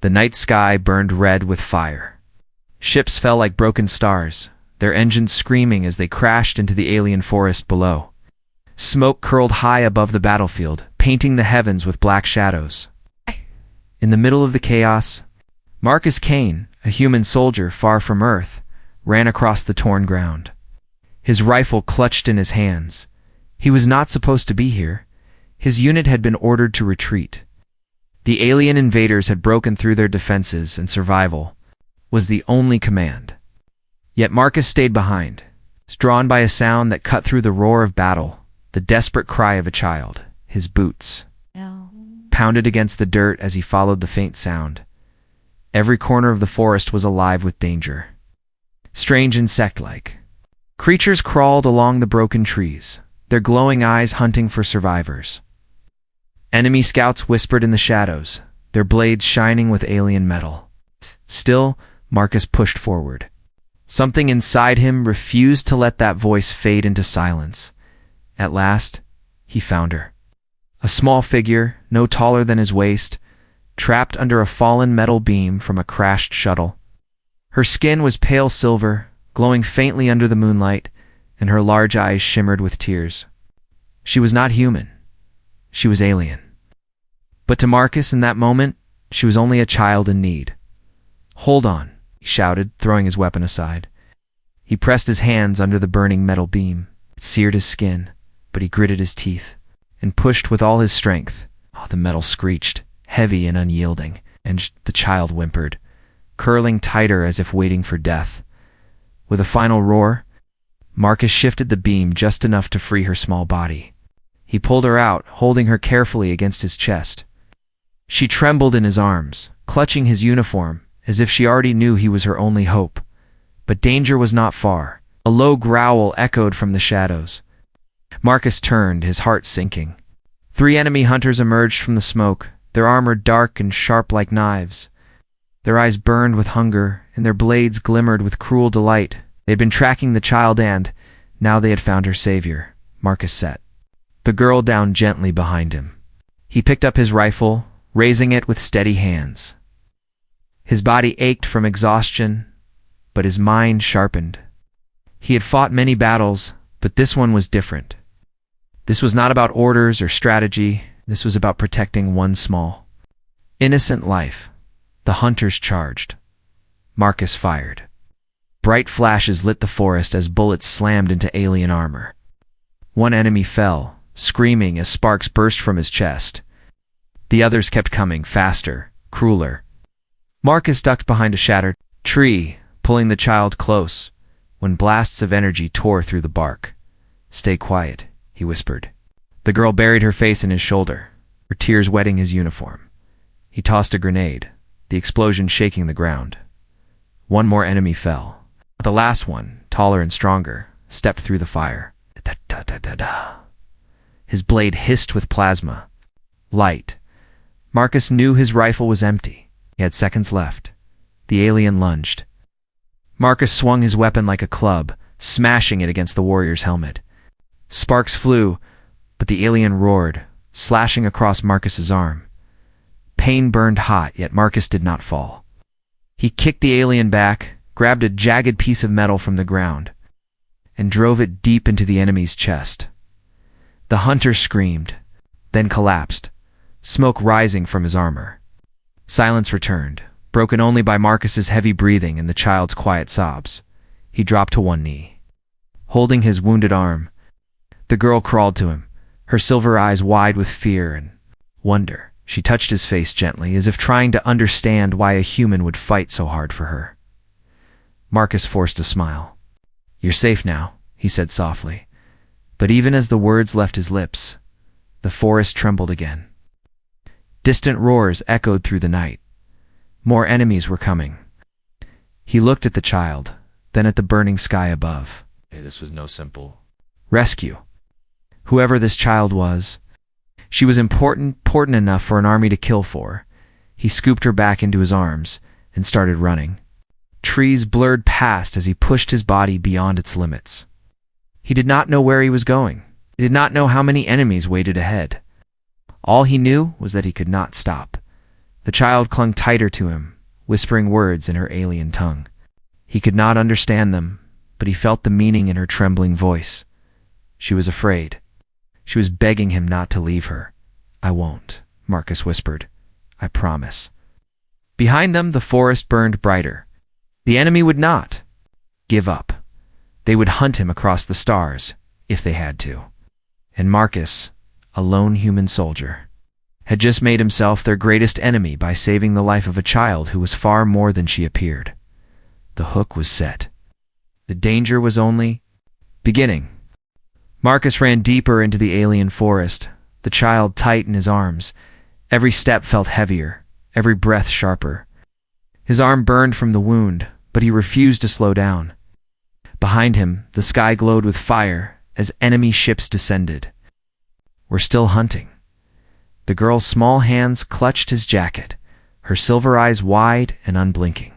The night sky burned red with fire. Ships fell like broken stars, their engines screaming as they crashed into the alien forest below. Smoke curled high above the battlefield, painting the heavens with black shadows. In the middle of the chaos, Marcus Kane, a human soldier far from Earth, ran across the torn ground. His rifle clutched in his hands. He was not supposed to be here. His unit had been ordered to retreat. The alien invaders had broken through their defenses, and survival was the only command. Yet Marcus stayed behind, drawn by a sound that cut through the roar of battle, the desperate cry of a child. His boots pounded against the dirt as he followed the faint sound. Every corner of the forest was alive with danger. Strange insect-like creatures crawled along the broken trees, their glowing eyes hunting for survivors. Enemy scouts whispered in the shadows, their blades shining with alien metal. Still, Marcus pushed forward. Something inside him refused to let that voice fade into silence. At last, he found her. A small figure, no taller than his waist, trapped under a fallen metal beam from a crashed shuttle. Her skin was pale silver, glowing faintly under the moonlight, and her large eyes shimmered with tears. She was not human. She was alien. But to Marcus in that moment, she was only a child in need. "Hold on," he shouted, throwing his weapon aside. He pressed his hands under the burning metal beam. It seared his skin, but he gritted his teeth and pushed with all his strength. The metal screeched, heavy and unyielding, and the child whimpered, curling tighter as if waiting for death. With a final roar, Marcus shifted the beam just enough to free her small body. He pulled her out, holding her carefully against his chest. She trembled in his arms, clutching his uniform, as if she already knew he was her only hope. But danger was not far. A low growl echoed from the shadows. Marcus turned, his heart sinking. 3 enemy hunters emerged from the smoke, their armor dark and sharp like knives. Their eyes burned with hunger, and their blades glimmered with cruel delight. They had been tracking the child and, now they had found her savior. Marcus set the girl down gently behind him. He picked up his rifle, raising it with steady hands. His body ached from exhaustion, but his mind sharpened. He had fought many battles, but this one was different. This was not about orders or strategy. This was about protecting one small, innocent life. The hunters charged. Marcus fired. Bright flashes lit the forest as bullets slammed into alien armor. One enemy fell, screaming as sparks burst from his chest. The others kept coming, faster, crueler. Marcus ducked behind a shattered tree, pulling the child close, when blasts of energy tore through the bark. "Stay quiet," he whispered. The girl buried her face in his shoulder, her tears wetting his uniform. He tossed a grenade, the explosion shaking the ground. One more enemy fell. The last one, taller and stronger, stepped through the fire. Da-da-da-da-da. His blade hissed with plasma. Light. Marcus knew his rifle was empty. He had seconds left. The alien lunged. Marcus swung his weapon like a club, smashing it against the warrior's helmet. Sparks flew, but the alien roared, slashing across Marcus's arm. Pain burned hot, yet Marcus did not fall. He kicked the alien back, grabbed a jagged piece of metal from the ground, and drove it deep into the enemy's chest. The hunter screamed, then collapsed, smoke rising from his armor. Silence returned, broken only by Marcus's heavy breathing and the child's quiet sobs. He dropped to one knee. Holding his wounded arm, the girl crawled to him, her silver eyes wide with fear and wonder. She touched his face gently, as if trying to understand why a human would fight so hard for her. Marcus forced a smile. "You're safe now," he said softly. But even as the words left his lips, the forest trembled again. Distant roars echoed through the night. More enemies were coming. He looked at the child, then at the burning sky above. This was no simple rescue. Whoever this child was, she was important enough for an army to kill for. He scooped her back into his arms and started running. Trees blurred past as he pushed his body beyond its limits. He did not know where he was going. He did not know how many enemies waited ahead. All he knew was that he could not stop. The child clung tighter to him, whispering words in her alien tongue. He could not understand them, but he felt the meaning in her trembling voice. She was afraid. She was begging him not to leave her. "I won't," Marcus whispered. "I promise." Behind them, the forest burned brighter. The enemy would not give up. They would hunt him across the stars, if they had to. And Marcus, a lone human soldier, had just made himself their greatest enemy by saving the life of a child who was far more than she appeared. The hook was set. The danger was only beginning. Marcus ran deeper into the alien forest, the child tight in his arms. Every step felt heavier, every breath sharper. His arm burned from the wound, but he refused to slow down. Behind him, the sky glowed with fire as enemy ships descended. "We're still hunting." The girl's small hands clutched his jacket, her silver eyes wide and unblinking.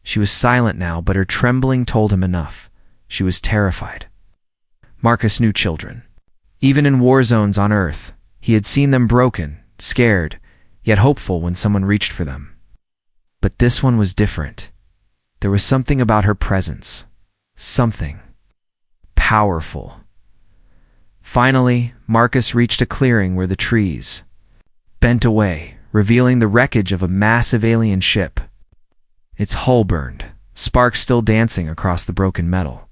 She was silent now, but her trembling told him enough. She was terrified. Marcus knew children. Even in war zones on Earth, he had seen them broken, scared, yet hopeful when someone reached for them. But this one was different. There was something about her presence. Something powerful. Finally, Marcus reached a clearing where the trees bent away, revealing the wreckage of a massive alien ship. Its hull burned, sparks still dancing across the broken metal.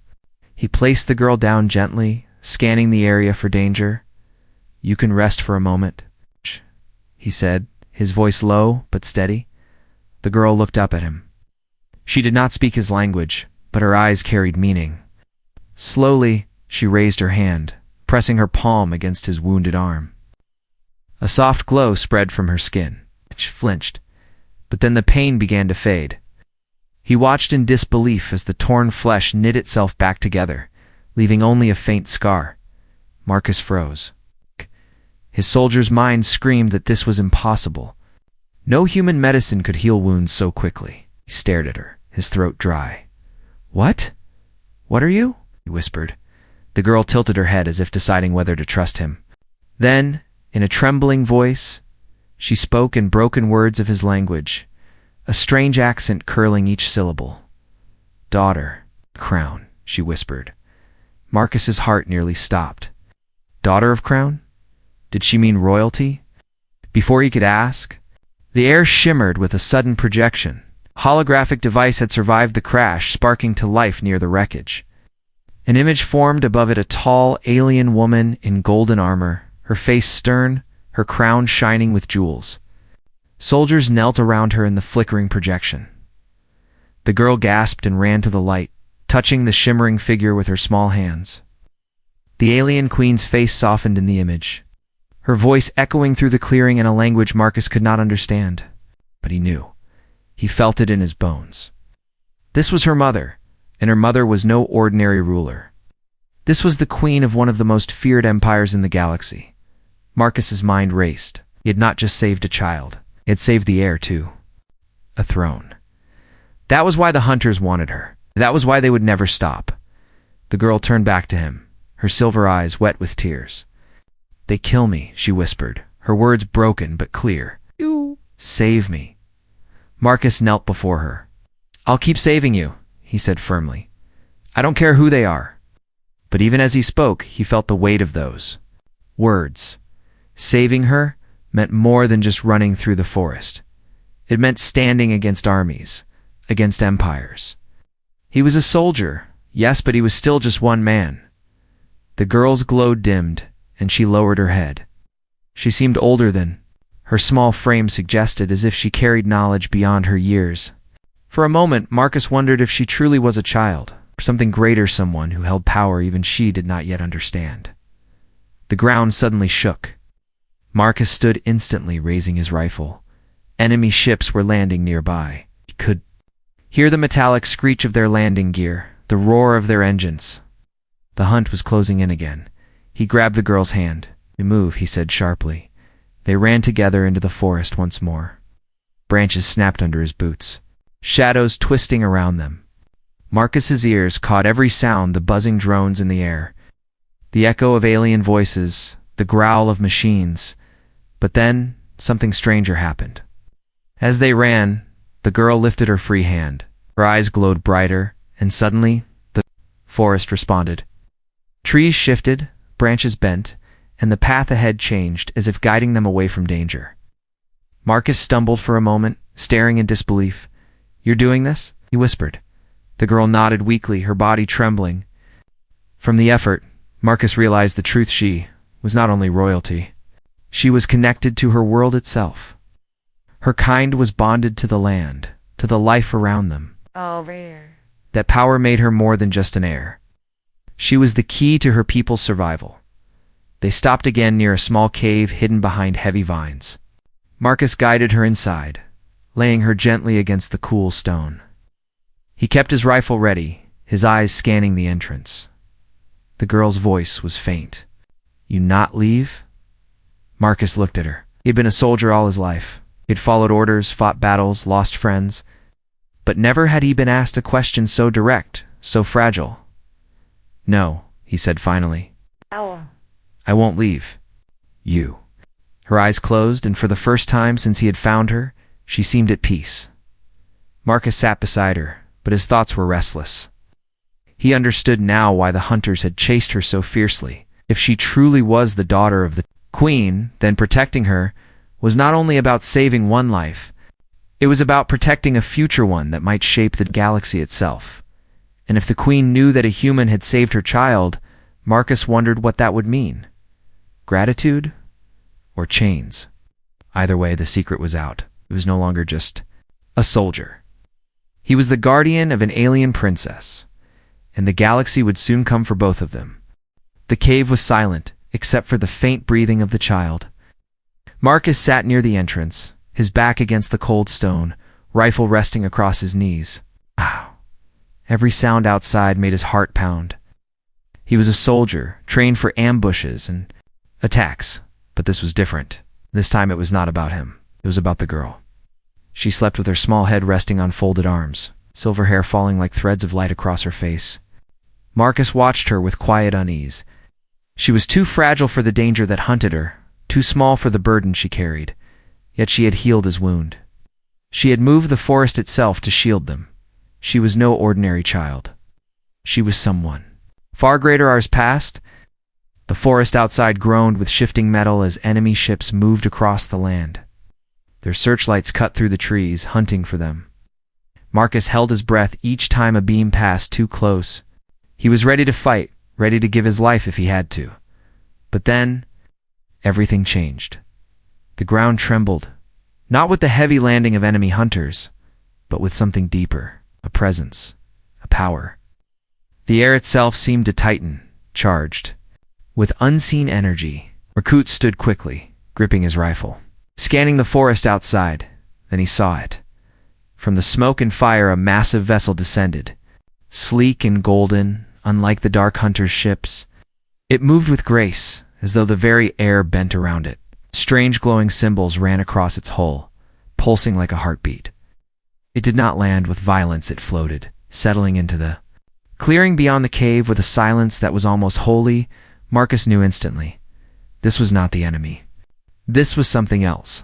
He placed the girl down gently, scanning the area for danger. "You can rest for a moment," he said, his voice low but steady. The girl looked up at him. She did not speak his language, but her eyes carried meaning. Slowly, she raised her hand, pressing her palm against his wounded arm. A soft glow spread from her skin. She flinched, but then the pain began to fade. He watched in disbelief as the torn flesh knit itself back together, leaving only a faint scar. Marcus froze. His soldier's mind screamed that this was impossible. No human medicine could heal wounds so quickly. He stared at her, his throat dry. "What? What are you?" he whispered. The girl tilted her head as if deciding whether to trust him. Then, in a trembling voice, she spoke in broken words of his language, a strange accent curling each syllable. "Daughter, Crown," she whispered. Marcus's heart nearly stopped. Daughter of Crown? Did she mean royalty? Before he could ask, the air shimmered with a sudden projection. A holographic device had survived the crash, sparking to life near the wreckage. An image formed above it, a tall, alien woman in golden armor, her face stern, her crown shining with jewels. Soldiers knelt around her in the flickering projection. The girl gasped and ran to the light, touching the shimmering figure with her small hands. The alien queen's face softened in the image, her voice echoing through the clearing in a language Marcus could not understand. But he knew. He felt it in his bones. This was her mother, and her mother was no ordinary ruler. This was the queen of one of the most feared empires in the galaxy. Marcus's mind raced. He had not just saved a child. He had saved the heir, too. A throne. That was why the hunters wanted her. That was why they would never stop. The girl turned back to him, her silver eyes wet with tears. "They kill me," she whispered, her words broken but clear. "You save me." Marcus knelt before her. "I'll keep saving you," he said firmly. "I don't care who they are." But even as he spoke, he felt the weight of those words. Saving her meant more than just running through the forest. It meant standing against armies, against empires. He was a soldier, yes, but he was still just one man. The girl's glow dimmed, and she lowered her head. She seemed older than her small frame suggested, as if she carried knowledge beyond her years. For a moment, Marcus wondered if she truly was a child, or something greater, someone who held power even she did not yet understand. The ground suddenly shook. Marcus stood instantly, raising his rifle. Enemy ships were landing nearby. He could hear the metallic screech of their landing gear, the roar of their engines. The hunt was closing in again. He grabbed the girl's hand. "Move," he said sharply. They ran together into the forest once more. Branches snapped under his boots, shadows twisting around them. Marcus's ears caught every sound, the buzzing drones in the air, the echo of alien voices, the growl of machines. But then, something stranger happened. As they ran, the girl lifted her free hand. Her eyes glowed brighter, and suddenly, the forest responded. Trees shifted, branches bent, and the path ahead changed as if guiding them away from danger. Marcus stumbled for a moment, staring in disbelief. "You're doing this?" he whispered. The girl nodded weakly, her body trembling. From the effort, Marcus realized the truth: she was not only royalty. She was connected to her world itself. Her kind was bonded to the land, to the life around them. Oh, rare. That power made her more than just an heir. She was the key to her people's survival. They stopped again near a small cave hidden behind heavy vines. Marcus guided her inside, laying her gently against the cool stone. He kept his rifle ready, his eyes scanning the entrance. The girl's voice was faint. "You not leave?" Marcus looked at her. He had been a soldier all his life. He had followed orders, fought battles, lost friends. But never had he been asked a question so direct, so fragile. "No," he said finally. "I won't leave. You." Her eyes closed, and for the first time since he had found her, she seemed at peace. Marcus sat beside her, but his thoughts were restless. He understood now why the hunters had chased her so fiercely. If she truly was the daughter of the queen, then protecting her was not only about saving one life, it was about protecting a future one that might shape the galaxy itself. And if the queen knew that a human had saved her child, Marcus wondered what that would mean. Gratitude? Or chains? Either way, the secret was out. It was no longer just a soldier. He was the guardian of an alien princess, and the galaxy would soon come for both of them. The cave was silent, except for the faint breathing of the child. Marcus sat near the entrance, his back against the cold stone, rifle resting across his knees. Wow. Every sound outside made his heart pound. He was a soldier, trained for ambushes and attacks, but this was different. This time it was not about him. It was about the girl. She slept with her small head resting on folded arms, silver hair falling like threads of light across her face. Marcus watched her with quiet unease. She was too fragile for the danger that hunted her, too small for the burden she carried, yet she had healed his wound. She had moved the forest itself to shield them. She was no ordinary child. She was someone. Far greater hours passed. The forest outside groaned with shifting metal as enemy ships moved across the land. Their searchlights cut through the trees, hunting for them. Marcus held his breath each time a beam passed too close. He was ready to fight, ready to give his life if he had to. But then, everything changed. The ground trembled, not with the heavy landing of enemy hunters, but with something deeper, a presence, a power. The air itself seemed to tighten, charged. With unseen energy, Rakut stood quickly, gripping his rifle, scanning the forest outside. Then he saw it. From the smoke and fire a massive vessel descended, sleek and golden, unlike the dark hunter's ships. It moved with grace, as though the very air bent around it. Strange glowing symbols ran across its hull, pulsing like a heartbeat. It did not land with violence. It floated, settling into the clearing beyond the cave with a silence that was almost holy. Marcus knew instantly. This was not the enemy. This was something else.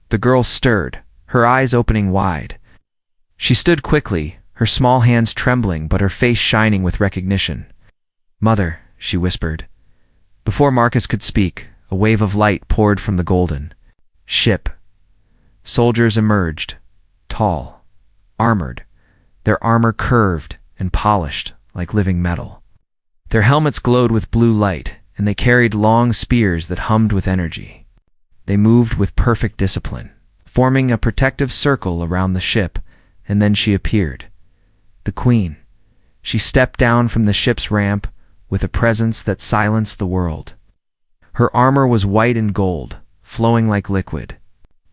The girl stirred, her eyes opening wide. She stood quickly, her small hands trembling but her face shining with recognition. "Mother," she whispered. Before Marcus could speak, a wave of light poured from the golden ship. Soldiers emerged, tall, armored, their armor curved and polished like living metal. Their helmets glowed with blue light, and they carried long spears that hummed with energy. They moved with perfect discipline, forming a protective circle around the ship, and then she appeared. The queen. She stepped down from the ship's ramp with a presence that silenced the world. Her armor was white and gold, flowing like liquid.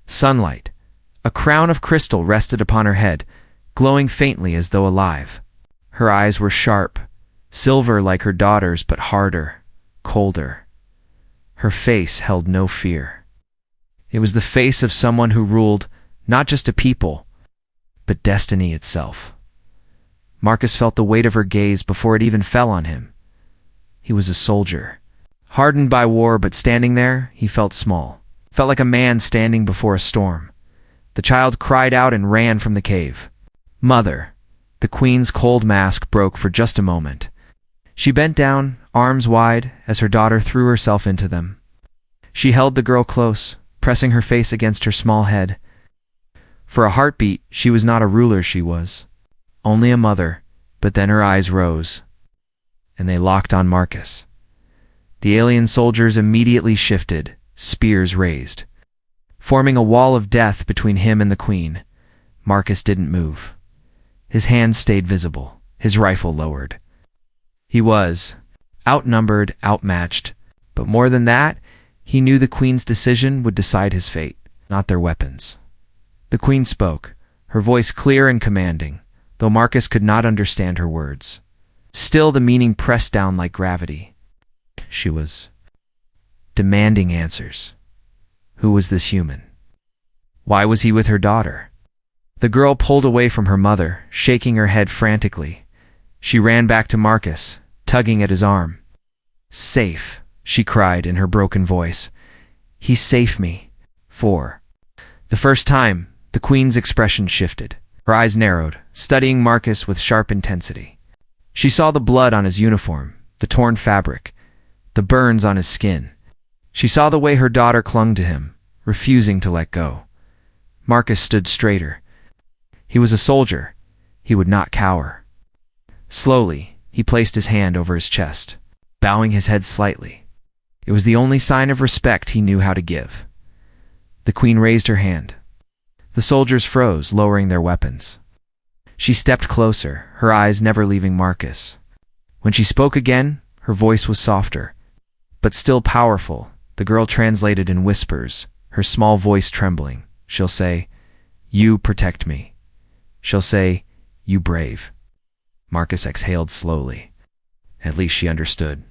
Sunlight, a crown of crystal rested upon her head, glowing faintly as though alive. Her eyes were sharp, silver like her daughter's, but harder, colder. Her face held no fear. It was the face of someone who ruled not just a people, but destiny itself. Marcus felt the weight of her gaze before it even fell on him. He was a soldier, hardened by war, but standing there, he felt small. Felt like a man standing before a storm. The child cried out and ran from the cave. "Mother!" The queen's cold mask broke for just a moment. She bent down, arms wide, as her daughter threw herself into them. She held the girl close, pressing her face against her small head. For a heartbeat, she was not a ruler, she was only a mother, but then her eyes rose, and they locked on Marcus. The alien soldiers immediately shifted, spears raised, forming a wall of death between him and the queen. Marcus didn't move. His hands stayed visible, his rifle lowered. He was outnumbered, outmatched, but more than that, he knew the queen's decision would decide his fate, not their weapons. The queen spoke, her voice clear and commanding, though Marcus could not understand her words. Still, the meaning pressed down like gravity. She was demanding answers. Who was this human? Why was he with her daughter? The girl pulled away from her mother, shaking her head frantically. She ran back to Marcus, tugging at his arm. "Safe," she cried in her broken voice. "He saved me." For the first time, the queen's expression shifted. Her eyes narrowed, studying Marcus with sharp intensity. She saw the blood on his uniform, the torn fabric, the burns on his skin. She saw the way her daughter clung to him, refusing to let go. Marcus stood straighter. He was a soldier. He would not cower. Slowly, he placed his hand over his chest, bowing his head slightly. It was the only sign of respect he knew how to give. The queen raised her hand. The soldiers froze, lowering their weapons. She stepped closer, her eyes never leaving Marcus. When she spoke again, her voice was softer, but still powerful. The girl translated in whispers, her small voice trembling. She'll say, "You protect me." She'll say, "You brave." Marcus exhaled slowly. At least she understood.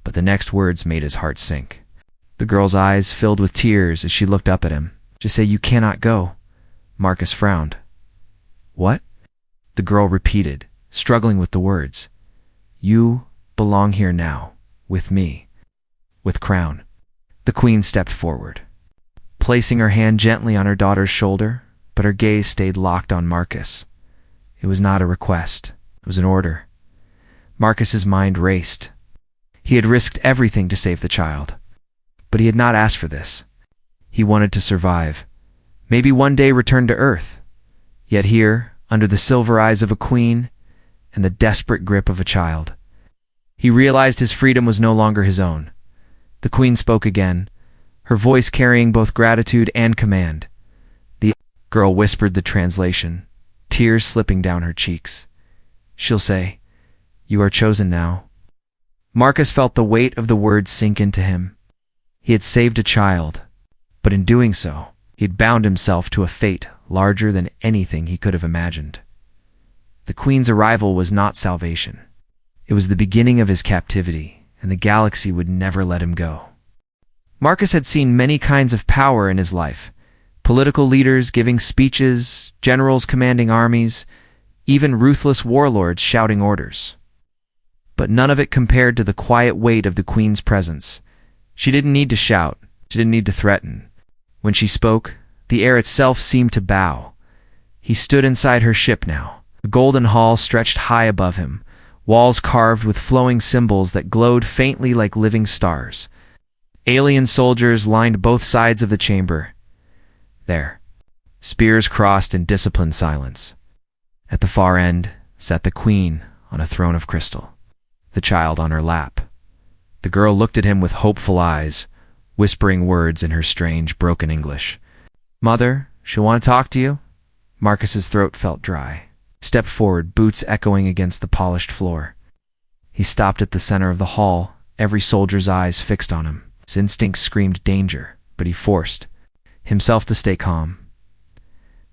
But the next words made his heart sink. The girl's eyes filled with tears as she looked up at him. "Just say you cannot go." Marcus frowned. "What?" The girl repeated, struggling with the words. "You belong here now, with me, with Crown." The queen stepped forward, placing her hand gently on her daughter's shoulder, but her gaze stayed locked on Marcus. It was not a request, it was an order. Marcus's mind raced. He had risked everything to save the child, but he had not asked for this. He wanted to survive, maybe one day return to Earth. Yet here, under the silver eyes of a queen and the desperate grip of a child, he realized his freedom was no longer his own. The queen spoke again, her voice carrying both gratitude and command. The girl whispered the translation, tears slipping down her cheeks. She'll say, "You are chosen now." Marcus felt the weight of the words sink into him. He had saved a child, but in doing so, he had bound himself to a fate larger than anything he could have imagined. The queen's arrival was not salvation. It was the beginning of his captivity, and the galaxy would never let him go. Marcus had seen many kinds of power in his life. Political leaders giving speeches, generals commanding armies, even ruthless warlords shouting orders. But none of it compared to the quiet weight of the queen's presence. She didn't need to shout. She didn't need to threaten. When she spoke, the air itself seemed to bow. He stood inside her ship now. The golden hall stretched high above him, walls carved with flowing symbols that glowed faintly like living stars. Alien soldiers lined both sides of the chamber. There, spears crossed in disciplined silence. At the far end sat the queen on a throne of crystal, the child on her lap. The girl looked at him with hopeful eyes, whispering words in her strange, broken English. "Mother, she'll want to talk to you." Marcus's throat felt dry. Stepped forward, boots echoing against the polished floor. He stopped at the center of the hall, every soldier's eyes fixed on him. His instincts screamed danger, but he forced himself to stay calm.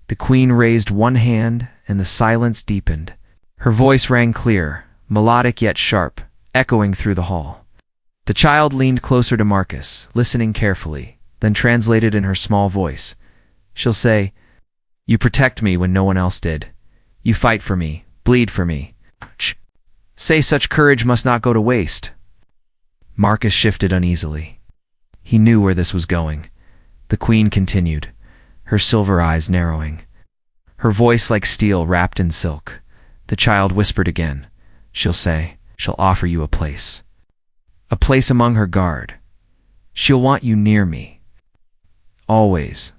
The queen raised one hand, and the silence deepened. Her voice rang clear, melodic yet sharp, echoing through the hall. The child leaned closer to Marcus, listening carefully, then translated in her small voice. She'll say, "You protect me when no one else did. You fight for me, bleed for me. Say such courage must not go to waste." Marcus shifted uneasily. He knew where this was going. The queen continued, her silver eyes narrowing. Her voice like steel wrapped in silk. The child whispered again. She'll say, she'll offer you a place. A place among her guard. She'll want you near me. Always.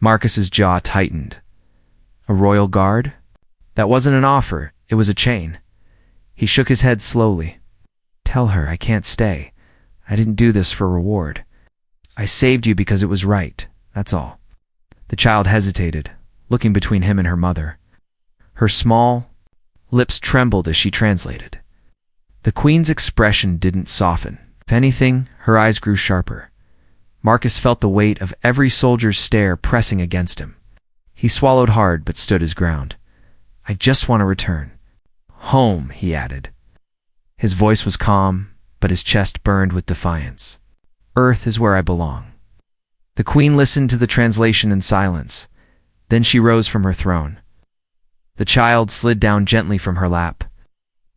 Marcus's jaw tightened. A royal guard? That wasn't an offer, it was a chain. He shook his head slowly. Tell her I can't stay. I didn't do this for reward. I saved you because it was right, that's all. The child hesitated, looking between him and her mother. Her small lips trembled as she translated. The queen's expression didn't soften. If anything, her eyes grew sharper. Marcus felt the weight of every soldier's stare pressing against him. He swallowed hard but stood his ground. I just want to return. Home, he added. His voice was calm, but his chest burned with defiance. Earth is where I belong. The queen listened to the translation in silence. Then she rose from her throne. The child slid down gently from her lap.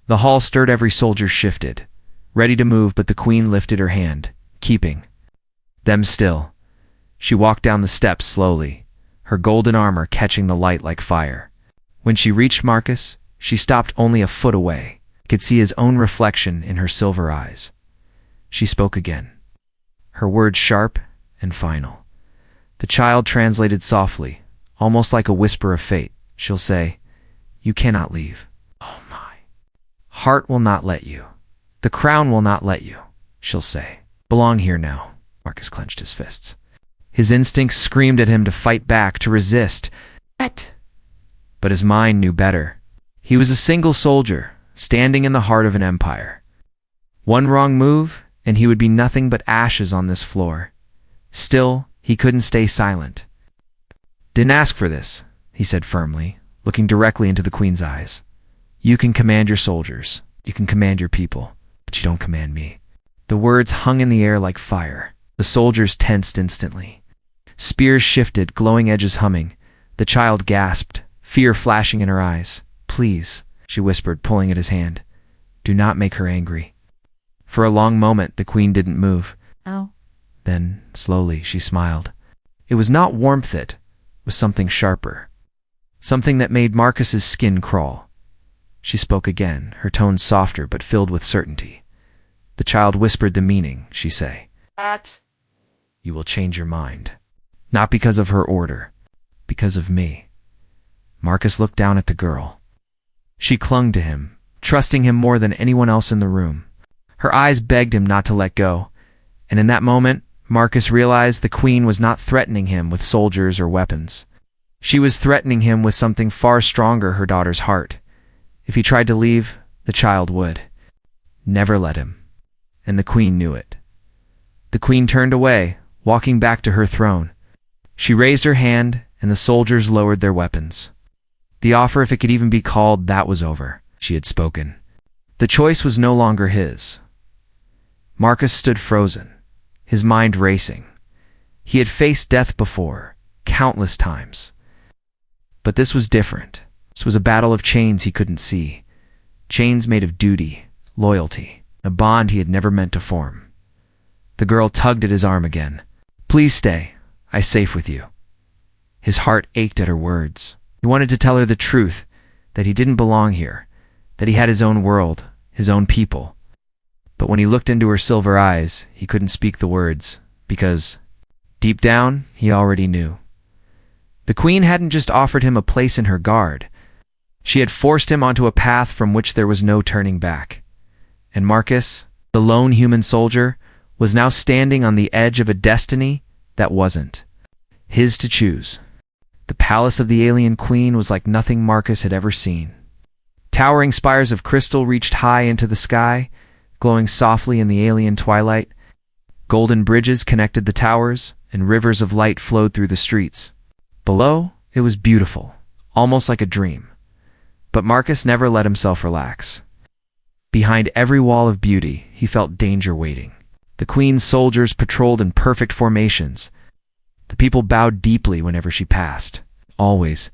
The hall stirred, every soldier shifted, ready to move, but the queen lifted her hand, keeping them still. She walked down the steps slowly, her golden armor catching the light like fire. When she reached Marcus, she stopped only a foot away. He could see his own reflection in her silver eyes. She spoke again, her words sharp and final. The child translated softly, almost like a whisper of fate. She'll say, you cannot leave. Oh my. Heart will not let you. The crown will not let you, she'll say. Belong here now. Marcus clenched his fists. His instincts screamed at him to fight back, to resist. But his mind knew better. He was a single soldier, standing in the heart of an empire. One wrong move, and he would be nothing but ashes on this floor. Still, he couldn't stay silent. Didn't ask for this, he said firmly, looking directly into the queen's eyes. You can command your soldiers, you can command your people, but you don't command me. The words hung in the air like fire. The soldiers tensed instantly. Spears shifted, glowing edges humming. The child gasped, fear flashing in her eyes. Please, she whispered, pulling at his hand. Do not make her angry. For a long moment, the queen didn't move. Oh. Then, slowly, she smiled. It was not warmth, it was something sharper. Something that made Marcus's skin crawl. She spoke again, her tone softer but filled with certainty. The child whispered the meaning, she say. What? You will change your mind. Not because of her order, because of me. Marcus looked down at the girl. She clung to him, trusting him more than anyone else in the room. Her eyes begged him not to let go, and in that moment, Marcus realized the queen was not threatening him with soldiers or weapons. She was threatening him with something far stronger, her daughter's heart. If he tried to leave, the child would. Never let him. And the queen knew it. The queen turned away, walking back to her throne. She raised her hand, and the soldiers lowered their weapons. The offer, if it could even be called, that was over. She had spoken. The choice was no longer his. Marcus stood frozen, his mind racing. He had faced death before, countless times. But this was different. This was a battle of chains he couldn't see. Chains made of duty, loyalty, a bond he had never meant to form. The girl tugged at his arm again. Please stay. I'm safe with you. His heart ached at her words. He wanted to tell her the truth, that he didn't belong here, that he had his own world, his own people. But when he looked into her silver eyes, he couldn't speak the words, because, deep down, he already knew. The queen hadn't just offered him a place in her guard. She had forced him onto a path from which there was no turning back. And Marcus, the lone human soldier, was now standing on the edge of a destiny that wasn't his to choose. The palace of the alien queen was like nothing Marcus had ever seen. Towering spires of crystal reached high into the sky, glowing softly in the alien twilight. Golden bridges connected the towers, and rivers of light flowed through the streets. Below, it was beautiful, almost like a dream. But Marcus never let himself relax. Behind every wall of beauty, he felt danger waiting. The queen's soldiers patrolled in perfect formations. The people bowed deeply whenever she passed. Always,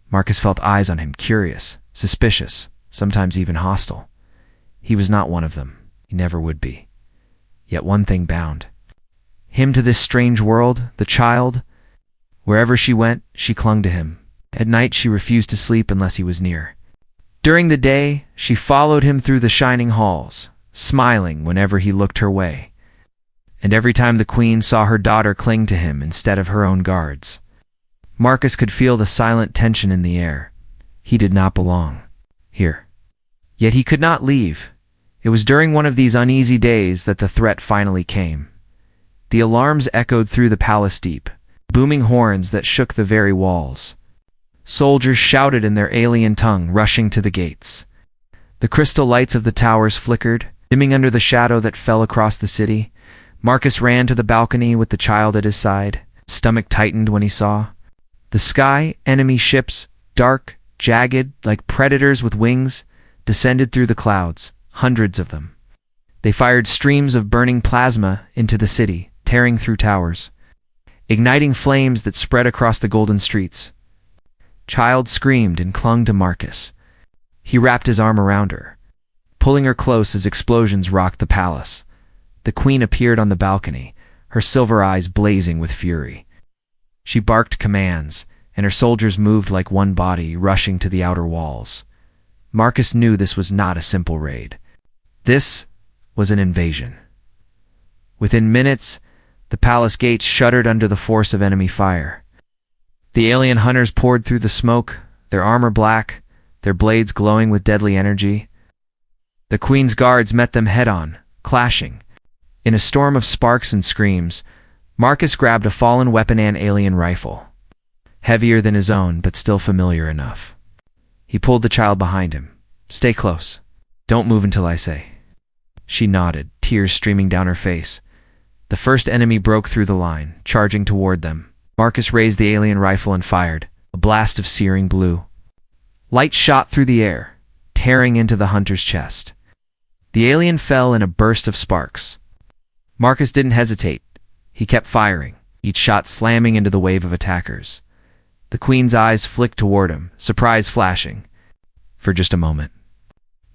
Marcus felt eyes on him, curious, suspicious, sometimes even hostile. He was not one of them. He never would be. Yet one thing bound him to this strange world, the child, Wherever she went, she clung to him. At night, she refused to sleep unless he was near. During the day, she followed him through the shining halls, smiling whenever he looked her way. And every time the queen saw her daughter cling to him instead of her own guards, Marcus could feel the silent tension in the air. He did not belong here. Yet he could not leave. It was during one of these uneasy days that the threat finally came. The alarms echoed through the palace deep, booming horns that shook the very walls. Soldiers shouted in their alien tongue, rushing to the gates. The crystal lights of the towers flickered, dimming under the shadow that fell across the city. Marcus ran to the balcony with the child at his side. His stomach tightened when he saw the sky. Enemy ships, dark, jagged, like predators with wings, descended through the clouds, hundreds of them. They fired streams of burning plasma into the city, tearing through towers, igniting flames that spread across the golden streets. Child screamed and clung to Marcus. He wrapped his arm around her, pulling her close as explosions rocked the palace. The queen appeared on the balcony, her silver eyes blazing with fury. She barked commands, and her soldiers moved like one body, rushing to the outer walls. Marcus knew this was not a simple raid. This was an invasion. Within minutes, the palace gates shuddered under the force of enemy fire. The alien hunters poured through the smoke, their armor black, their blades glowing with deadly energy. The queen's guards met them head-on, clashing. In a storm of sparks and screams, Marcus grabbed a fallen weapon, an alien rifle. Heavier than his own, but still familiar enough. He pulled the child behind him. "Stay close. Don't move until I say." She nodded, tears streaming down her face. The first enemy broke through the line, charging toward them. Marcus raised the alien rifle and fired, a blast of searing blue. Light shot through the air, tearing into the hunter's chest. The alien fell in a burst of sparks. Marcus didn't hesitate. He kept firing, each shot slamming into the wave of attackers. The queen's eyes flicked toward him, surprise flashing, for just a moment.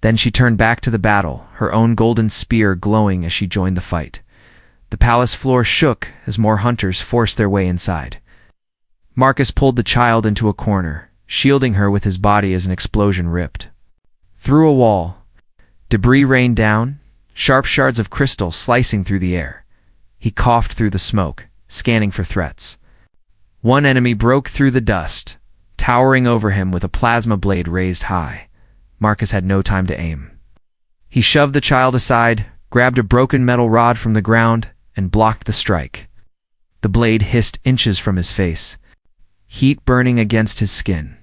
Then she turned back to the battle, her own golden spear glowing as she joined the fight. The palace floor shook as more hunters forced their way inside. Marcus pulled the child into a corner, shielding her with his body as an explosion ripped through a wall. Debris rained down, sharp shards of crystal slicing through the air. He coughed through the smoke, scanning for threats. One enemy broke through the dust, towering over him with a plasma blade raised high. Marcus had no time to aim. He shoved the child aside, grabbed a broken metal rod from the ground, and blocked the strike. The blade hissed inches from his face, heat burning against his skin.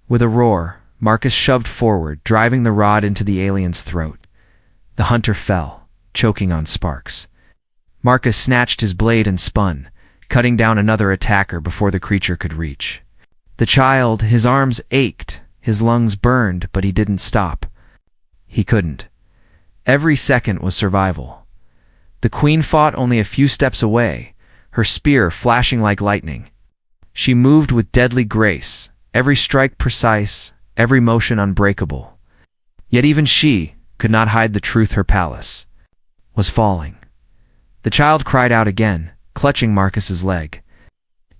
With a roar, Marcus shoved forward, driving the rod into the alien's throat. The hunter fell, choking on sparks. Marcus snatched his blade and spun, cutting down another attacker before the creature could reach. The child, his arms ached, his lungs burned, but he didn't stop. He couldn't. Every second was survival. The queen fought only a few steps away, her spear flashing like lightning. She moved with deadly grace, every strike precise, every motion unbreakable. Yet even she could not hide the truth: her palace was falling. The child cried out again, clutching Marcus's leg.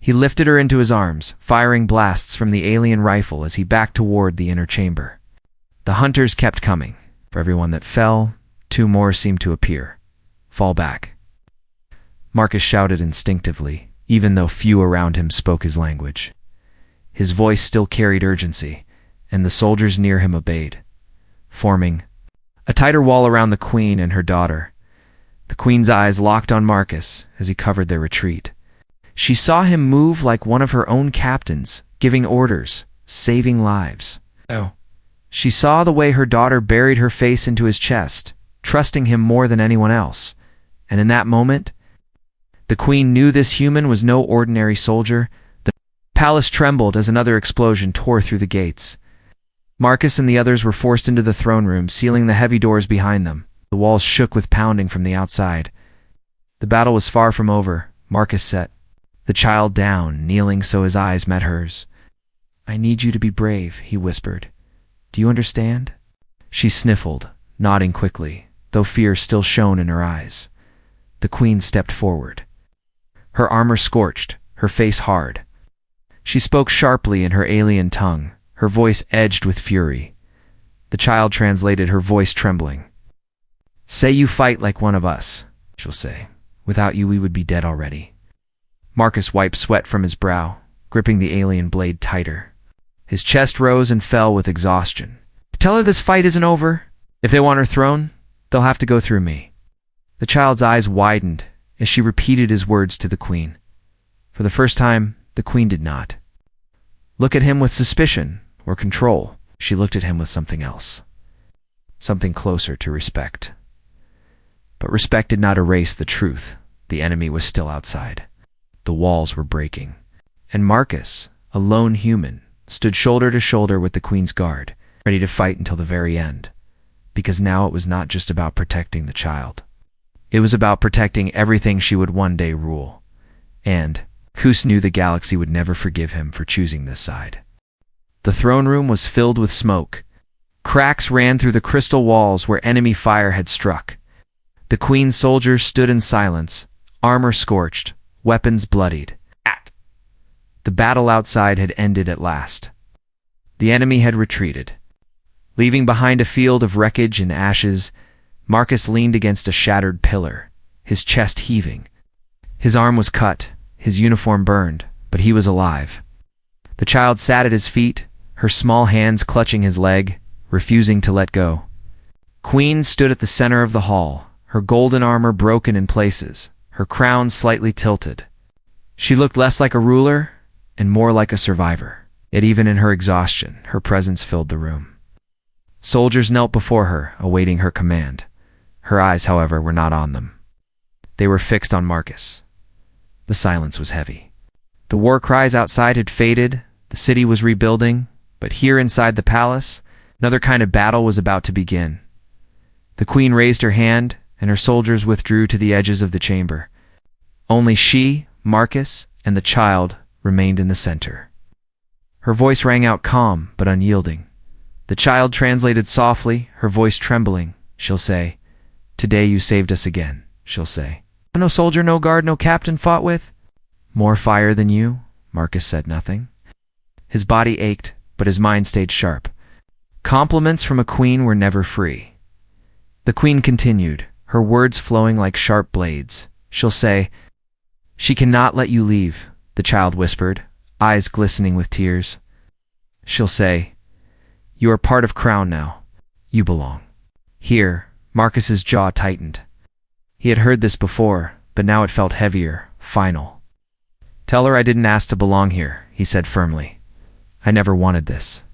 He lifted her into his arms, firing blasts from the alien rifle as he backed toward the inner chamber. The hunters kept coming. For every one that fell, two more seemed to appear. "Fall back," Marcus shouted instinctively, even though few around him spoke his language. His voice still carried urgency, and the soldiers near him obeyed, forming a tighter wall around the queen and her daughter. The queen's eyes locked on Marcus as he covered their retreat. She saw him move like one of her own captains, giving orders, saving lives. She saw the way her daughter buried her face into his chest, trusting him more than anyone else. And in that moment, the queen knew this human was no ordinary soldier. The palace trembled as another explosion tore through the gates. Marcus and the others were forced into the throne room, sealing the heavy doors behind them. The walls shook with pounding from the outside. The battle was far from over. Marcus set the child down, kneeling so his eyes met hers. "I need you to be brave," he whispered. "Do you understand?" She sniffled, nodding quickly, though fear still shone in her eyes. The queen stepped forward. Her armor scorched, her face hard. She spoke sharply in her alien tongue, her voice edged with fury. The child translated, her voice trembling. "Say you fight like one of us," she'll say. "Without you we would be dead already." Marcus wiped sweat from his brow, gripping the alien blade tighter. His chest rose and fell with exhaustion. "Tell her this fight isn't over. If they want her throne, they'll have to go through me." The child's eyes widened as she repeated his words to the queen. For the first time, the queen did not look at him with suspicion or control. She looked at him with something else, something closer to respect. But respect did not erase the truth. The enemy was still outside. The walls were breaking. And Marcus, a lone human, stood shoulder to shoulder with the queen's guard, ready to fight until the very end. Because now it was not just about protecting the child. It was about protecting everything she would one day rule. And Kus knew the galaxy would never forgive him for choosing this side. The throne room was filled with smoke. Cracks ran through the crystal walls where enemy fire had struck. The queen's soldiers stood in silence, armor scorched, weapons bloodied. The battle outside had ended at last. The enemy had retreated. Leaving behind a field of wreckage and ashes, Marcus leaned against a shattered pillar, his chest heaving. His arm was cut, his uniform burned, but he was alive. The child sat at his feet, her small hands clutching his leg, refusing to let go. Queen stood at the center of the hall, her golden armor broken in places, her crown slightly tilted. She looked less like a ruler and more like a survivor. Yet even in her exhaustion, her presence filled the room. Soldiers knelt before her, awaiting her command. Her eyes, however, were not on them. They were fixed on Marcus. The silence was heavy. The war cries outside had faded, the city was rebuilding, but here inside the palace, another kind of battle was about to begin. The queen raised her hand, and her soldiers withdrew to the edges of the chamber. Only she, Marcus, and the child remained in the center. Her voice rang out calm but unyielding. The child translated softly, her voice trembling. She'll say, "Today you saved us again," she'll say. "No soldier, no guard, no captain fought with more fire than you." Marcus said nothing. His body ached, but his mind stayed sharp. Compliments from a queen were never free. The queen continued, her words flowing like sharp blades. She'll say, "She cannot let you leave," the child whispered, eyes glistening with tears. She'll say, "You are part of Crown now. You belong." Here, Marcus's jaw tightened. He had heard this before, but now it felt heavier, final. "Tell her I didn't ask to belong here," he said firmly. "I never wanted this."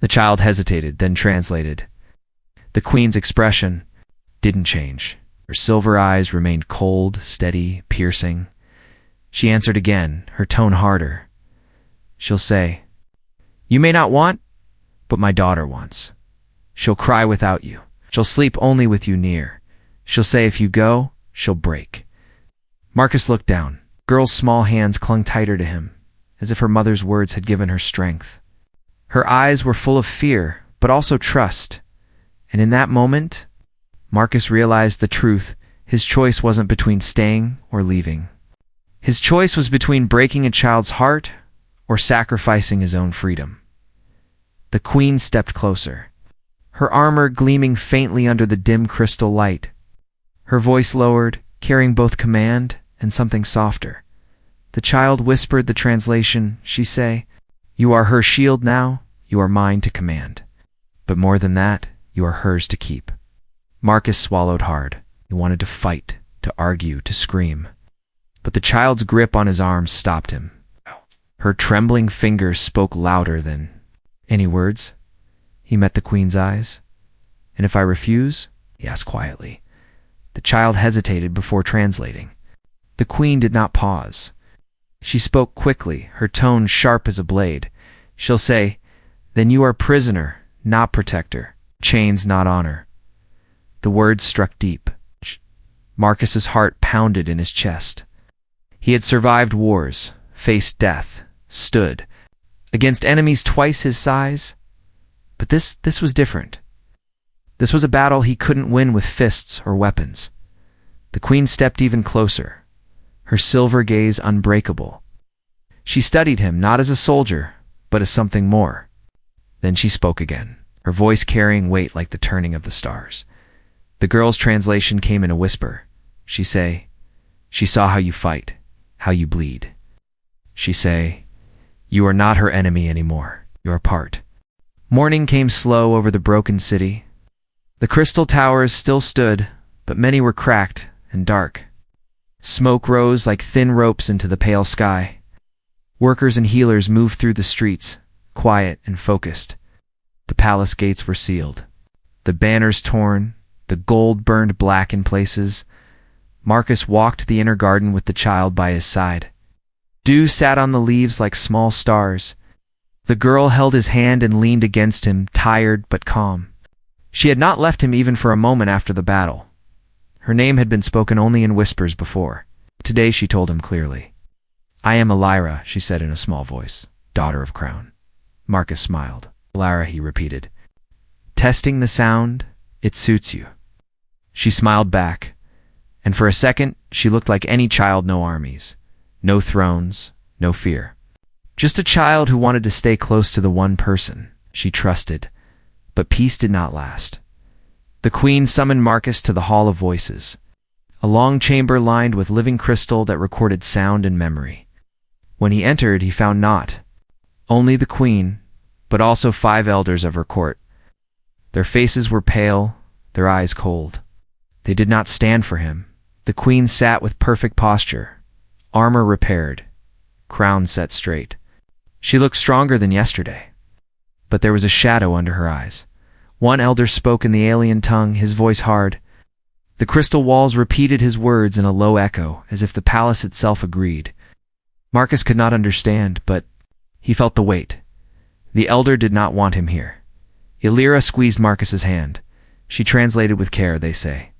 The child hesitated, then translated. The queen's expression didn't change. Her silver eyes remained cold, steady, piercing. She answered again, her tone harder. She'll say, "You may not want, but my daughter wants. She'll cry without you. She'll sleep only with you near. She'll say if you go, she'll break." Marcus looked down. Girl's small hands clung tighter to him, as if her mother's words had given her strength. Her eyes were full of fear, but also trust. And in that moment, Marcus realized the truth. His choice wasn't between staying or leaving. His choice was between breaking a child's heart or sacrificing his own freedom. The queen stepped closer, her armor gleaming faintly under the dim crystal light. Her voice lowered, carrying both command and something softer. The child whispered the translation. She say, "You are her shield now, you are mine to command. But more than that, you are hers to keep." Marcus swallowed hard. He wanted to fight, to argue, to scream. But the child's grip on his arm stopped him. Her trembling fingers spoke louder than any words. He met the queen's eyes. "And if I refuse?" he asked quietly. The child hesitated before translating. The queen did not pause. She spoke quickly, her tone sharp as a blade. She'll say, "Then you are prisoner, not protector. Chains, not honor." The words struck deep. Marcus's heart pounded in his chest. He had survived wars, faced death, stood against enemies twice his size. But this was different. This was a battle he couldn't win with fists or weapons. The queen stepped even closer. her silver gaze unbreakable. She studied him not as a soldier, but as something more. Then she spoke again, her voice carrying weight like the turning of the stars. The girl's translation came in a whisper. She saw how you fight, how you bleed. She say, you are not her enemy anymore. You are part. Morning came slow over the broken city. The crystal towers still stood, but many were cracked and dark. Smoke rose like thin ropes into the pale sky. Workers and healers moved through the streets, quiet and focused. The palace gates were sealed. The banners torn, the gold burned black in places. Marcus walked the inner garden with the child by his side. Dew sat on the leaves like small stars. The girl held his hand and leaned against him, tired but calm. She had not left him even for a moment after the battle. Her name had been spoken only in whispers before. Today she told him clearly. I am Elira, she said in a small voice, daughter of Crown. Marcus smiled. Elira, he repeated. Testing the sound, it suits you. She smiled back, and for a second she looked like any child, no armies, no thrones, no fear. Just a child who wanted to stay close to the one person she trusted. But peace did not last. The queen summoned Marcus to the Hall of Voices, a long chamber lined with living crystal that recorded sound and memory. When he entered, he found not only the queen, but also 5 elders of her court. Their faces were pale, their eyes cold. They did not stand for him. The queen sat with perfect posture, armor repaired, crown set straight. She looked stronger than yesterday, but there was a shadow under her eyes. One elder spoke in the alien tongue, his voice hard. The crystal walls repeated his words in a low echo, as if the palace itself agreed. Marcus could not understand, but he felt the weight. The elder did not want him here. Elira squeezed Marcus's hand. She translated with care, they say.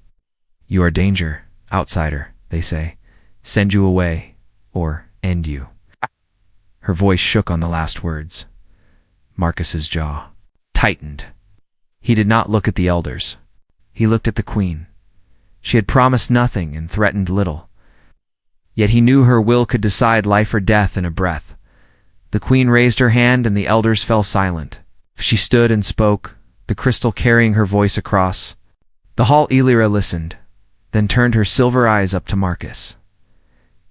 You are danger, outsider, they say. Send you away, or end you. Her voice shook on the last words. Marcus's jaw tightened. He did not look at the elders. He looked at the queen. She had promised nothing and threatened little. Yet he knew her will could decide life or death in a breath. The queen raised her hand and the elders fell silent. She stood and spoke, the crystal carrying her voice across. The hall Elira listened, then turned her silver eyes up to Marcus.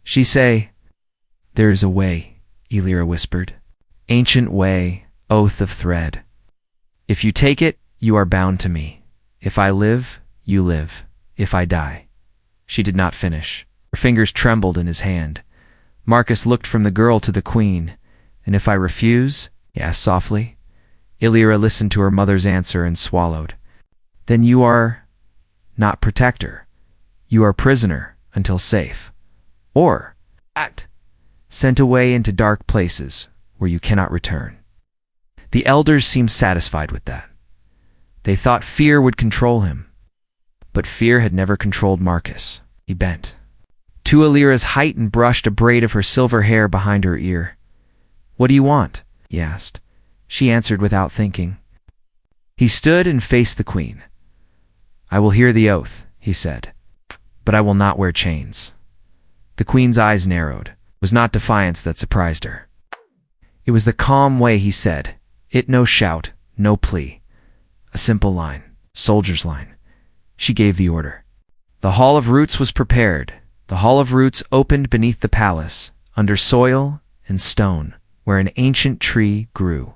She say, there is a way, Elira whispered. Ancient way, oath of thread. If you take it, you are bound to me. If I live, you live. If I die. She did not finish. Her fingers trembled in his hand. Marcus looked from the girl to the queen. And if I refuse? He asked softly. Elira listened to her mother's answer and swallowed. Then you are not protector. You are prisoner until safe. Or sent away into dark places where you cannot return. The elders seemed satisfied with that. They thought fear would control him. But fear had never controlled Marcus. He bent to Elira's height and brushed a braid of her silver hair behind her ear. What do you want? He asked. She answered without thinking. He stood and faced the queen. I will hear the oath, he said, but I will not wear chains. The queen's eyes narrowed. It was not defiance that surprised her. It was the calm way he said it, no shout, no plea. A simple line, soldier's line. She gave the order. The Hall of Roots was prepared. The Hall of Roots opened beneath the palace, under soil and stone, where an ancient tree grew.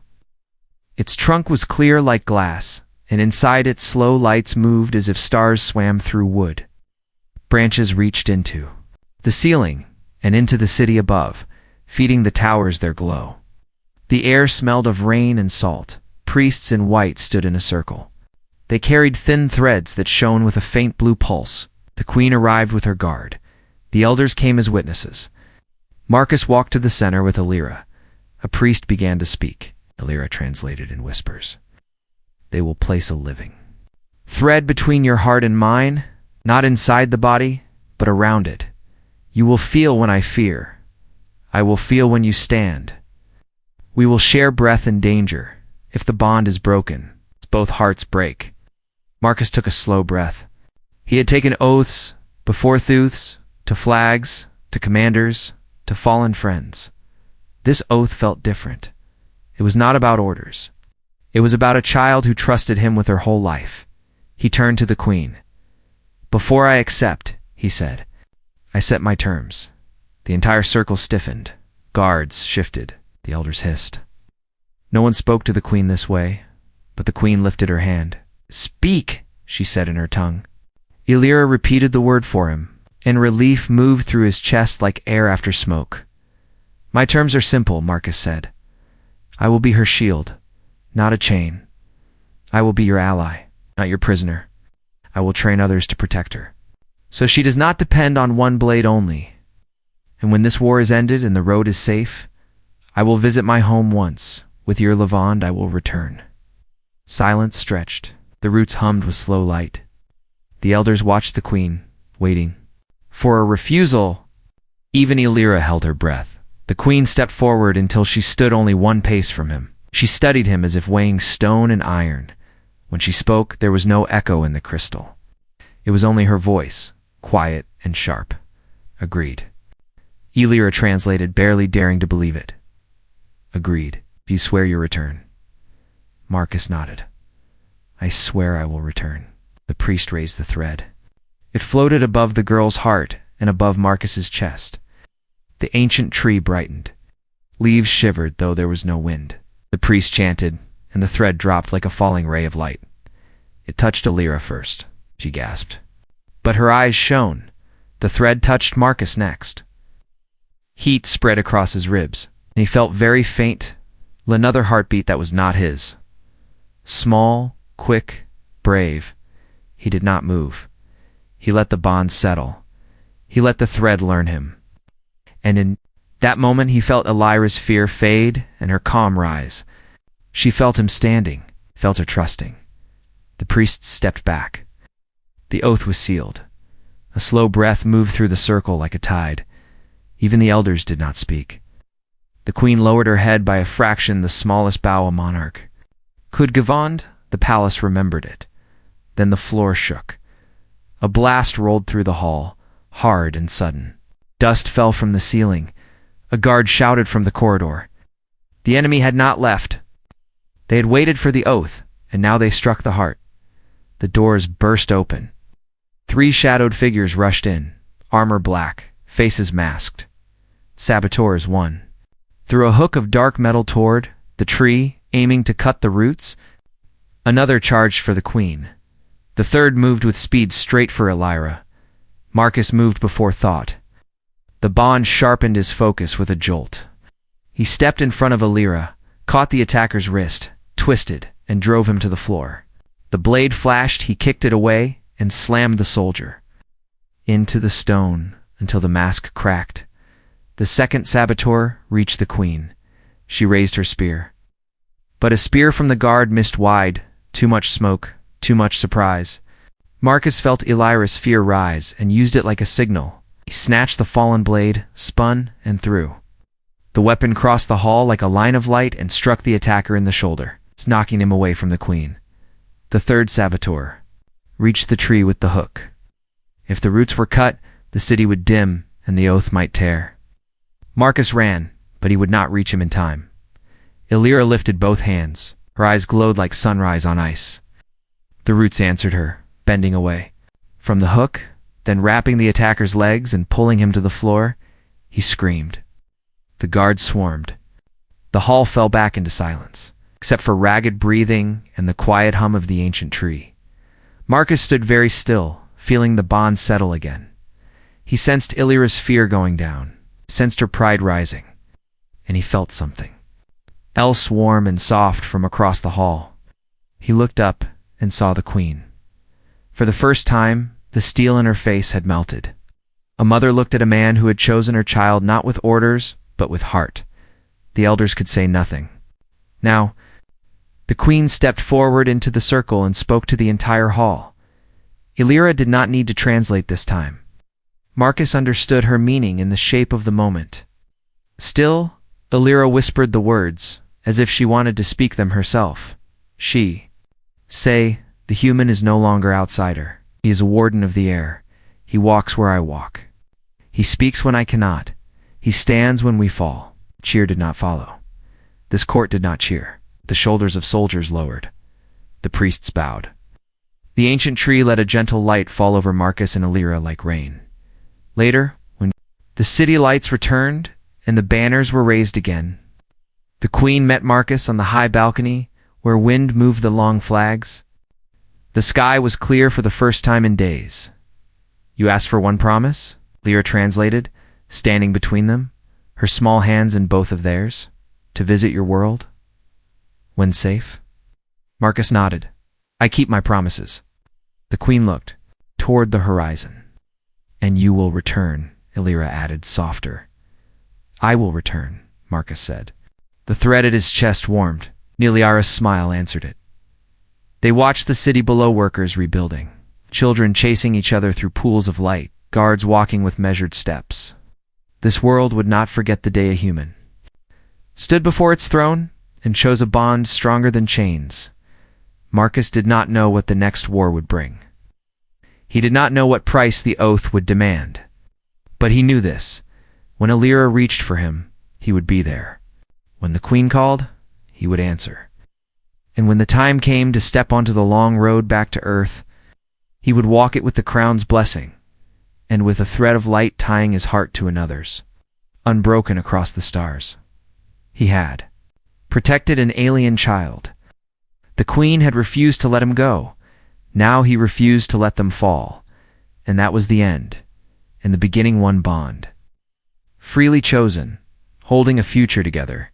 Its trunk was clear like glass, and inside it slow lights moved as if stars swam through wood. Branches reached into the ceiling and into the city above, feeding the towers their glow. The air smelled of rain and salt. Priests in white stood in a circle. They carried thin threads that shone with a faint blue pulse. The queen arrived with her guard. The elders came as witnesses. Marcus walked to the center with Elira. A priest began to speak. Elira translated in whispers. They will place a living thread between your heart and mine, not inside the body, but around it. You will feel when I fear. I will feel when you stand. We will share breath and danger. If the bond is broken, both hearts break. Marcus took a slow breath. He had taken oaths, before thooths, to flags, to commanders, to fallen friends. This oath felt different. It was not about orders. It was about a child who trusted him with her whole life. He turned to the queen. "Before I accept," he said, "I set my terms." The entire circle stiffened. Guards shifted. The elders hissed. No one spoke to the queen this way, but the queen lifted her hand. "Speak," she said in her tongue. Illyra repeated the word for him, and relief moved through his chest like air after smoke. "My terms are simple," Marcus said. "I will be her shield, not a chain. I will be your ally, not your prisoner. I will train others to protect her, so she does not depend on one blade only. And when this war is ended and the road is safe, I will visit my home once. With your Levand I will return." Silence stretched. The roots hummed with slow light. The elders watched the queen, waiting for a refusal. Even Illyra held her breath. The queen stepped forward until she stood only one pace from him. She studied him as if weighing stone and iron. When she spoke, there was no echo in the crystal. It was only her voice, quiet and sharp. "Agreed." Illyra translated, barely daring to believe it. "Agreed. If you swear your return." Marcus nodded. "I swear I will return." The priest raised the thread. It floated above the girl's heart and above Marcus's chest. The ancient tree brightened. Leaves shivered, though there was no wind. The priest chanted, and the thread dropped like a falling ray of light. It touched Illyra first. She gasped. But her eyes shone. The thread touched Marcus next. Heat spread across his ribs, and he felt very faint, another heartbeat that was not his. Small, quick, brave, he did not move. He let the bond settle. He let the thread learn him. And in that moment he felt Illyra's fear fade and her calm rise. She felt him standing, felt her trusting. The priest stepped back. The oath was sealed. A slow breath moved through the circle like a tide. Even the elders did not speak. The queen lowered her head by a fraction, the smallest bow a monarch could give on. The palace remembered it. Then the floor shook. A blast rolled through the hall, hard and sudden. Dust fell from the ceiling. A guard shouted from the corridor. The enemy had not left. They had waited for the oath, and now they struck the heart. The doors burst open. 3 shadowed figures rushed in, armor black, faces masked. Saboteurs won. Threw a hook of dark metal toward the tree, aiming to cut the roots. Another charged for the queen. The third moved with speed straight for Illyra. Marcus moved before thought. The bond sharpened his focus with a jolt. He stepped in front of Illyra, caught the attacker's wrist, twisted, and drove him to the floor. The blade flashed, he kicked it away, and slammed the soldier into the stone until the mask cracked. The second saboteur reached the queen. She raised her spear. But a spear from the guard missed wide. Too much smoke, too much surprise. Marcus felt Illyra's fear rise and used it like a signal. He snatched the fallen blade, spun, and threw. The weapon crossed the hall like a line of light and struck the attacker in the shoulder, knocking him away from the queen. The third saboteur reached the tree with the hook. If the roots were cut, the city would dim and the oath might tear. Marcus ran, but he would not reach him in time. Illyra lifted both hands. Her eyes glowed like sunrise on ice. The roots answered her, bending away. From the hook, then wrapping the attacker's legs and pulling him to the floor, he screamed. The guards swarmed. The hall fell back into silence, except for ragged breathing and the quiet hum of the ancient tree. Marcus stood very still, feeling the bond settle again. He sensed Illyra's fear going down, sensed her pride rising, and he felt something else warm and soft from across the hall. He looked up and saw the queen. For the first time, the steel in her face had melted. A mother looked at a man who had chosen her child not with orders, but with heart. The elders could say nothing. Now, the queen stepped forward into the circle and spoke to the entire hall. Illyra did not need to translate this time. Marcus understood her meaning in the shape of the moment. Still, Illyra whispered the words, as if she wanted to speak them herself. Say, the human is no longer outsider. He is a warden of the air. He walks where I walk. He speaks when I cannot. He stands when we fall. Cheer did not follow. This court did not cheer. The shoulders of soldiers lowered. The priests bowed. The ancient tree let a gentle light fall over Marcus and Illyria like rain. Later, when the city lights returned and the banners were raised again, the queen met Marcus on the high balcony where wind moved the long flags. The sky was clear for the first time in days. You asked for one promise? Lyra translated, standing between them, her small hands in both of theirs. To visit your world? When safe? Marcus nodded. I keep my promises. The queen looked toward the horizon. And you will return, Illyria added, softer. I will return, Marcus said. The thread at his chest warmed. Illyria's smile answered it. They watched the city below, workers rebuilding, children chasing each other through pools of light, guards walking with measured steps. This world would not forget the day a human stood before its throne and chose a bond stronger than chains. Marcus did not know what the next war would bring. He did not know what price the oath would demand. But he knew this. When Illyria reached for him, he would be there. When the queen called, he would answer. And when the time came to step onto the long road back to Earth, he would walk it with the crown's blessing, and with a thread of light tying his heart to another's, unbroken across the stars. He had protected an alien child. The queen had refused to let him go. Now he refused to let them fall. And that was the end, and the beginning one bond. Freely chosen, holding a future together,